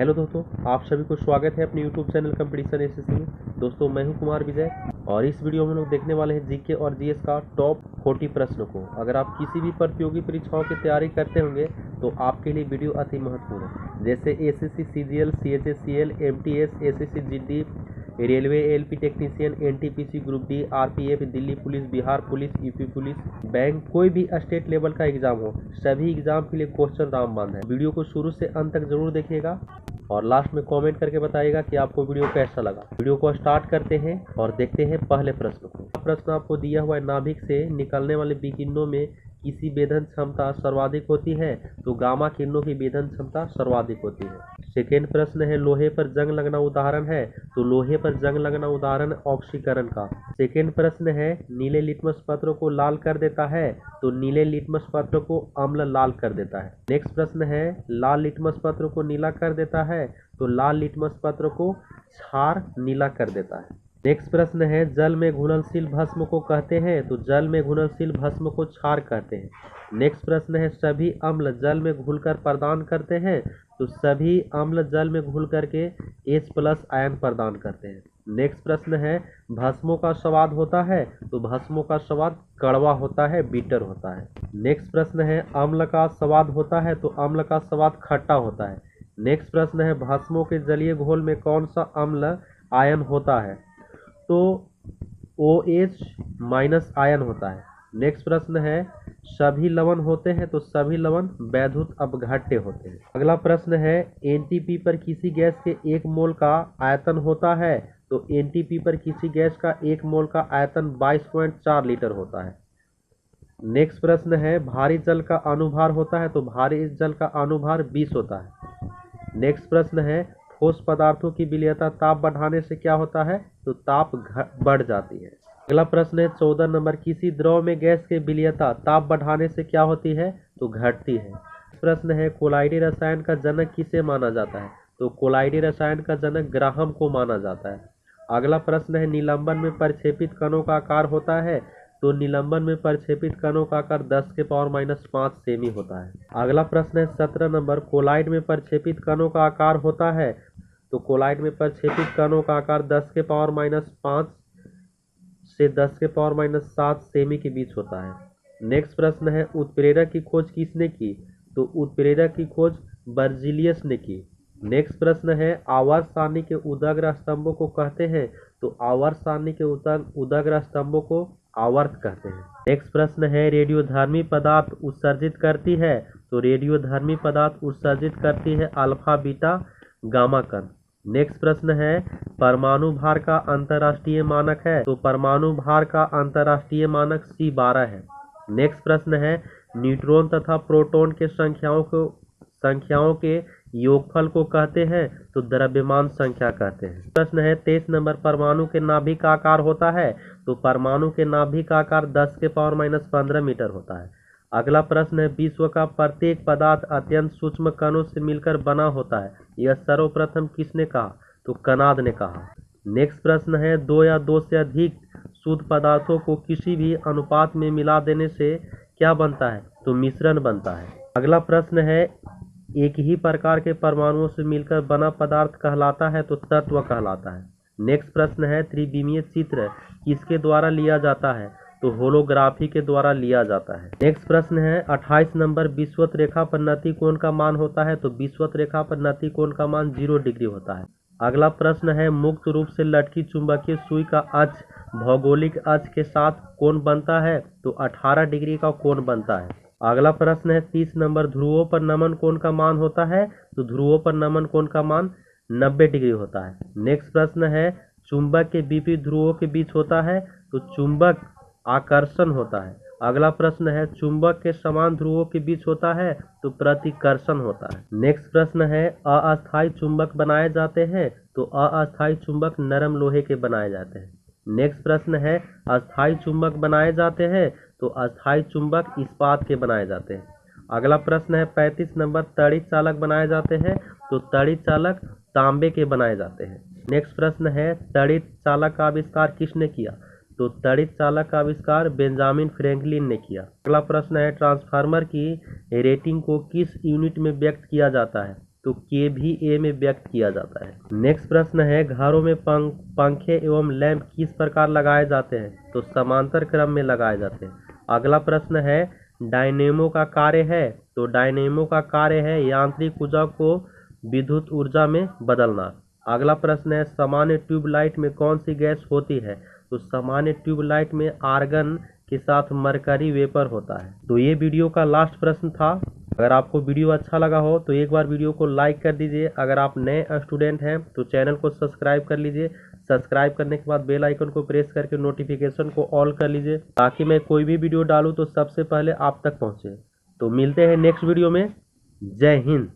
Hello दोस्तों, आप सभी को स्वागत है अपने यूट्यूब चैनल कंपटीशन एसएससी में। दोस्तों मैं हूं कुमार विजय और इस वीडियो में हम लोग देखने वाले हैं जीके और जीएस का टॉप 40 प्रश्नों को। अगर आप किसी भी प्रतियोगी परीक्षाओं की तैयारी करते होंगे तो आपके लिए वीडियो अति महत्वपूर्ण है। जैसे SSC CGL, CHSCL, MTS, SSC GD, railway, LP technician, NTPC, group D, RPF, Delhi police, Bihar police, UP police, bank, कोई भी स्टेट लेवल का एग्जाम हो, सभी एग्जाम के लिए क्वेश्चन रामबाण है। वीडियो को शुरू से अंत तक जरूर देखिएगा और लास्ट में कमेंट करके बताइएगा कि आपको वीडियो कैसा लगा। वीडियो को स्टार्ट करते हैं और देखते हैं पहले प्रश्न को। प्रश्न आपको दिया हुआ है, नाभिक से निकलने वाले विकिरणों में किसी वेधन क्षमता सर्वाधिक होती है तो गामा किरणों की वेधन क्षमता सर्वाधिक होती है। सेकेंड प्रश्न है, लोहे पर जंग लगना उदाहरण है तो लोहे पर जंग लगना उदाहरण ऑक्सीकरण का। सेकेंड प्रश्न है, नीले लिटमस पत्र को लाल कर देता है तो नीले लिटमस पत्र को अम्ल लाल कर देता है। नेक्स्ट प्रश्न है, लाल लिटमस पत्र को नीला कर देता है तो लाल लिटमस पत्र को क्षार नीला कर देता है। नेक्स्ट प्रश्न है, जल में घुलनशील भस्म को कहते हैं तो जल में घुलनशील भस्म को क्षार कहते हैं। नेक्स्ट प्रश्न है, सभी अम्ल जल में घुलकर प्रदान करते हैं तो सभी अम्ल जल में घुल करके H+ आयन प्रदान करते हैं। नेक्स्ट प्रश्न है, भस्मों का स्वाद होता है तो भस्मों का स्वाद कड़वा होता है, बीटर होता है। नेक्स्ट प्रश्न है, अम्ल का स्वाद होता है तो अम्ल का स्वाद खट्टा होता है। नेक्स्ट प्रश्न है, भस्मों के जलीय घोल में कौन सा अम्ल आयन होता है तो OH- आयन होता है। नेक्स्ट प्रश्न है, सभी लवण होते हैं तो सभी लवण वैद्युत अपघट्य होते हैं। अगला प्रश्न है, एनटीपी पर किसी गैस के 1 मोल का आयतन होता है तो एनटीपी पर किसी गैस का 1 मोल का आयतन 22.4 लीटर होता है। नेक्स्ट प्रश्न है, भारी जल का अनुभार होता है तो भारी जल का अनुभार 20 होता है। नेक्स्ट प्रश्न है, ठोस पदार्थों की विलयता ताप बढ़ाने से क्या होता है तो ताप बढ़ जाती है। अगला प्रश्न है 14 नंबर, किसी द्रव में गैस की विलयता ताप बढ़ाने से क्या होती है तो घटती है। प्रश्न है, कोलाइडी रसायन का जनक किसे माना जाता है तो कोलाइडी रसायन का जनक ग्राहम को माना जाता है। अगला प्रश्न है, निलंबन में प्रक्षेपित कणों का आकार होता है तो निलंबन में प्रक्षेपित कणों का आकार 10⁻⁵ सेमी होता है। अगला प्रश्न है 17 नंबर, कोलाइड में प्रक्षेपित कणों का आकार होता है तो कोलाइड में प्रक्षेपित कणों का आकार 10⁻⁵ से 10⁻⁷ सेमी के बीच होता है। नेक्स्ट प्रश्न है, उत्प्रेरक की खोज किसने की तो उत्प्रेरक की खोज बर्जीलियस ने की। नेक्स्ट प्रश्न है, आवर्त सारणी के उदग्र स्तंभों को कहते हैं तो आवर्त सारणी के उदग्र स्तंभों को आवर्त कहते हैं। नेक्स्ट प्रश्न है, रेडियोधर्मी पदार्थ उत्सर्जित करती है तो रेडियोधर्मी पदार्थ उत्सर्जित करती है अल्फा बीटा गामा कण। नेक्स्ट प्रश्न है, परमाणु भार का अंतर्राष्ट्रीय मानक है तो परमाणु भार का अंतर्राष्ट्रीय मानक C12 है। नेक्स्ट प्रश्न है, न्यूट्रॉन तथा प्रोटॉन के संख्याओं के योगफल को कहते हैं तो द्रव्यमान संख्या कहते हैं। प्रश्न है 23 नंबर, परमाणु के नाभिक का आकार होता है तो परमाणु के नाभिक का आकार 10⁻⁻15 मीटर होता है। अगला प्रश्न है, विश्व का प्रत्येक पदार्थ अत्यंत सूक्ष्म कणों से मिलकर बना होता है, यह सर्वप्रथम किसने कहा तो कनाद ने कहा। नेक्स्ट प्रश्न है, 2 या 2 से अधिक शुद्ध पदार्थों को किसी भी अनुपात में मिला देने से क्या बनता है तो मिश्रण बनता है। अगला प्रश्न है, एक ही प्रकार के परमाणुओं से मिलकर बना पदार्थ कहलाता है तो तत्व कहलाता है। नेक्स्ट प्रश्न है, त्रिविमीय चित्र किसके द्वारा लिया जाता है तो होलोग्राफी के द्वारा लिया जाता है। नेक्स्ट प्रश्न है 28 नंबर, विषुवत रेखा पर नति कोण का मान होता है तो विषुवत रेखा पर नति कोण का मान 0 डिग्री होता है। अगला प्रश्न है, मुक्त रूप से लटकी चुंबकीय सुई का अक्ष भौगोलिक अक्ष के साथ कोण बनता है तो 18 डिग्री का कोण बनता है। अगला प्रश्न है 30 नंबर, ध्रुवों पर नमन कोण का मान होता है तो ध्रुवों पर नमन कोण का मान 90 डिग्री होता है। नेक्स्ट प्रश्न है, चुंबक के विपरीत ध्रुवों के बीच होता है तो चुंबक आकर्षण होता है। अगला प्रश्न है, चुंबक के समान ध्रुवों के बीच होता है तो प्रतिकर्षण होता है। नेक्स्ट प्रश्न है, अस्थायी चुंबक बनाए जाते हैं तो अस्थायी चुंबक नरम लोहे के बनाए जाते हैं। नेक्स्ट प्रश्न है, अस्थायी चुंबक बनाए जाते हैं तो अस्थायी चुंबक इस्पात के बनाए जाते हैं। अगला प्रश्न है 35 नंबर, तड़ित चालक बनाए जाते हैं तो तड़ित चालक तांबे के बनाए जाते हैं। नेक्स्ट प्रश्न है, तड़ित चालक का आविष्कार किसने किया तो तड़ित चालक का आविष्कार बेंजामिन फ्रैंकलिन ने किया। अगला प्रश्न है, ट्रांसफार्मर की रेटिंग को किस यूनिट में व्यक्त किया जाता है तो kVA में व्यक्त किया जाता है। नेक्स्ट प्रश्न है, घरों में पंखे एवं लैंप किस प्रकार लगाए जाते हैं? तो समांतर क्रम में लगाए जाते हैं। अगला प्रश्न है, डायनेमो का कार्य है? तो डायनेमो का कार्य है यांत्रिक ऊर्जा को विद्युत ऊर्जा में बदलना। अगला प्रश्न है, सामान्य ट्यूबलाइट में कौन सी गैस होती है? तो सामान्य ट्यूबलाइट में आर्गन के साथ मरकरी वेपर होता है। तो ये वीडियो का लास्ट प्रश्न था। अगर आपको वीडियो अच्छा लगा हो तो एक बार वीडियो को लाइक कर दीजिए। अगर आप नए स्टूडेंट हैं तो चैनल को सब्सक्राइब कर लीजिए। सब्सक्राइब करने के बाद बेल आइकन को प्रेस करके नोटिफिकेशन को ऑल कर लीजिए, ताकि मैं कोई भी वीडियो डालूँ तो सबसे पहले आप तक पहुँचे। तो मिलते हैं नेक्स्ट वीडियो में। जय हिंद।